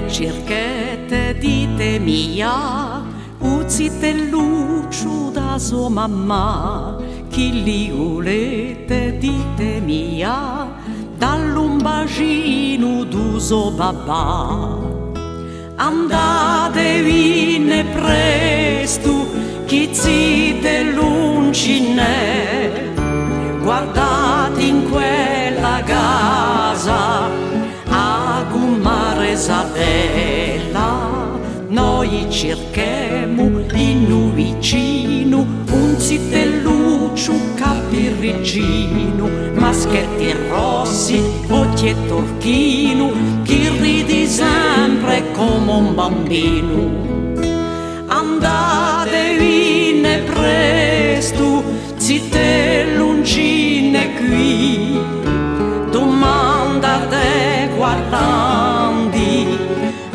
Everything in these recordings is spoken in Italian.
circhette dite mia, uzite luciu da sua mamma, chi li volete dite mia, dall'un bacino d'uso babà. Andatevene presto, chi zite l'uncinè, guardate in quella casa a comare Isabella, noi cerchemo in vicino un zitelluccio capirrigino, maschetti rossi, occhi e torchino, chi ridi sempre come un bambino. Andatevene presto, zitelluncine qui, domandate guardandi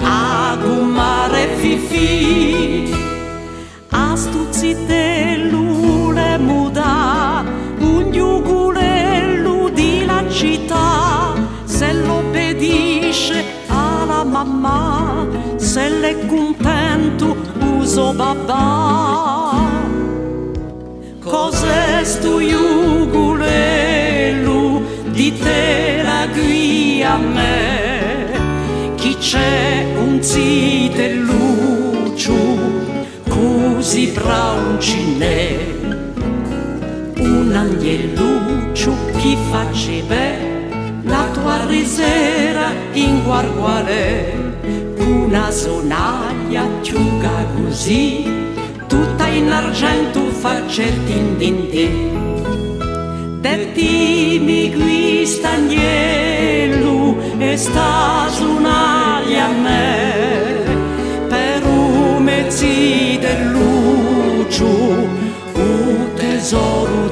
a gumare fifì, a stu zitellu le muda un giugulello di la città, se l'obbedisce alla mamma, se l'è contento uso babà. Cos'è sto giugulello, ditela qui a me, chi c'è un zitelluccio così brauncine, un agnelluccio chi faceva la tua risera in guarguare, una sonaglia chiuga così, tutta in argento facetti in dindin. Dettimi qui stagnello e sta sonaglia a me, per un mezzi del lucio, un tesoro